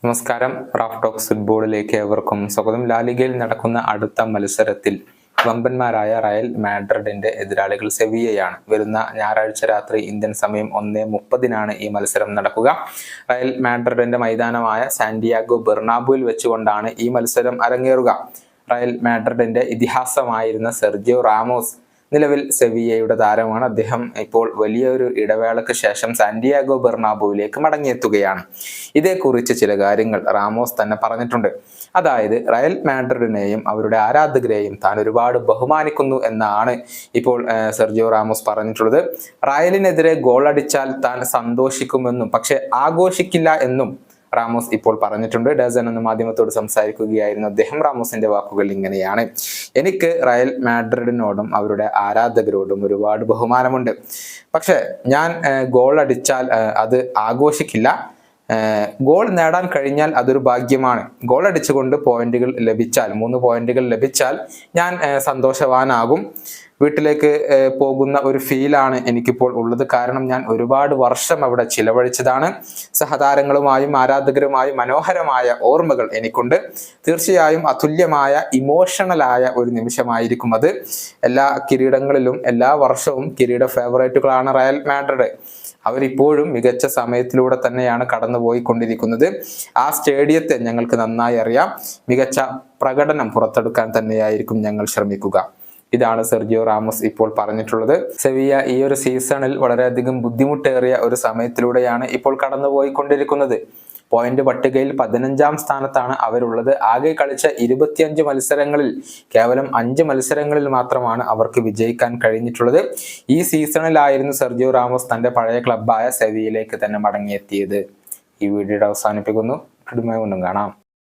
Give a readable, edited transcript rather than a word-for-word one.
നമസ്കാരം. Raf talks ഫുട്ബോളിലേക്ക് ഏവർക്കും സ്വാഗതം. ലാലിഗയിൽ നടക്കുന്ന അടുത്ത മത്സരത്തിൽ വമ്പന്മാരായ റയൽ മാഡ്രിഡിന്റെ എതിരാളികൾ സെവിയ്യയാണ്. വരുന്ന ഞായറാഴ്ച രാത്രി ഇന്ത്യൻ സമയം 1:30 ഈ മത്സരം നടക്കുക. റയൽ മാഡ്രിഡിന്റെ മൈതാനമായ സാന്റിയാഗോ ബെർണാബുവിൽ വെച്ചുകൊണ്ടാണ് ഈ മത്സരം അരങ്ങേറുക. റയൽ മാഡ്രിഡിന്റെ ഇതിഹാസമായിരുന്ന സെർജിയോ റാമോസ് നിലവിൽ സെവിയ്യയുടെ താരമാണ്. അദ്ദേഹം ഇപ്പോൾ വലിയൊരു ഇടവേളയ്ക്ക് ശേഷം സാന്റിയാഗോ ബെർണാബുവിലേക്ക് മടങ്ങിയെത്തുകയാണ്. ഇതേക്കുറിച്ച് ചില കാര്യങ്ങൾ റാമോസ് തന്നെ പറഞ്ഞിട്ടുണ്ട്. അതായത് റയൽ മാഡ്രിഡിനെയും അവരുടെ ആരാധകരെയും താൻ ഒരുപാട് ബഹുമാനിക്കുന്നു എന്നാണ് ഇപ്പോൾ സെർജിയോ റാമോസ് പറഞ്ഞിട്ടുള്ളത്. റയലിനെതിരെ ഗോൾ അടിച്ചാൽ താൻ സന്തോഷിക്കുമെന്നും പക്ഷെ ആഘോഷിക്കില്ല എന്നും റാമോസ് ഇപ്പോൾ പറഞ്ഞിട്ടുണ്ട്. ഡസൻ എന്ന മാധ്യമത്തോട് സംസാരിക്കുകയായിരുന്നു അദ്ദേഹം. റാമോസിന്റെ വാക്കുകൾ ഇങ്ങനെയാണ്: എനിക്ക് റയൽ മാഡ്രിഡിനോടും അവരുടെ ആരാധകരോടും ഒരുപാട് ബഹുമാനമുണ്ട്. പക്ഷെ ഞാൻ ഗോൾ അടിച്ചാൽ അത് ആഘോഷിക്കില്ല. ഗോൾ നേടാൻ കഴിഞ്ഞാൽ അതൊരു ഭാഗ്യമാണ്. ഗോൾ അടിച്ചുകൊണ്ട് പോയിന്റുകൾ ലഭിച്ചാൽ 3 പോയിന്റുകൾ ലഭിച്ചാൽ ഞാൻ സന്തോഷവാനാകും. വീട്ടിലേക്ക് പോകുന്ന ഒരു ഫീലാണ് എനിക്കിപ്പോൾ ഉള്ളത്. കാരണം ഞാൻ ഒരുപാട് വർഷം അവിടെ ചിലവഴിച്ചതാണ്. സഹതാരങ്ങളുമായും ആരാധകരുമായും മനോഹരമായ ഓർമ്മകൾ എനിക്കുണ്ട്. തീർച്ചയായും അതുല്യമായ ഇമോഷണലായ ഒരു നിമിഷമായിരിക്കും അത്. എല്ലാ കിരീടങ്ങളിലും എല്ലാ വർഷവും കിരീട ഫേവറേറ്റുകളാണ് റയൽ മാഡ്രിഡ്. അവരിപ്പോഴും മികച്ച സമയത്തിലൂടെ തന്നെയാണ് കടന്നുപോയിക്കൊണ്ടിരിക്കുന്നത്. ആ സ്റ്റേഡിയത്തെ ഞങ്ങൾക്ക് നന്നായി അറിയാം. മികച്ച പ്രകടനം പുറത്തെടുക്കാൻ തന്നെയായിരിക്കും ഞങ്ങൾ ശ്രമിക്കുക. ഇതാണ് സെർജിയോ റാമോസ് ഇപ്പോൾ പറഞ്ഞിട്ടുള്ളത്. സെവിയ്യ ഈ ഒരു സീസണിൽ വളരെയധികം ബുദ്ധിമുട്ടേറിയ ഒരു സമയത്തിലൂടെയാണ് ഇപ്പോൾ കടന്നുപോയിക്കൊണ്ടിരിക്കുന്നത്. പോയിന്റ് പട്ടികയിൽ 15ാം സ്ഥാനത്താണ് അവരുള്ളത്. ആകെ കളിച്ച 25 മത്സരങ്ങളിൽ കേവലം 5 മത്സരങ്ങളിൽ മാത്രമാണ് അവർക്ക് വിജയിക്കാൻ കഴിഞ്ഞിട്ടുള്ളത്. ഈ സീസണിലായിരുന്നു സെർജിയോ റാമോസ് തന്റെ പഴയ ക്ലബ്ബായ സെവിയ്യയിലേക്ക് തന്നെ മടങ്ങിയെത്തിയത്. ഈ വീഡിയോ അവസാനിപ്പിക്കുന്നു. കാണാം.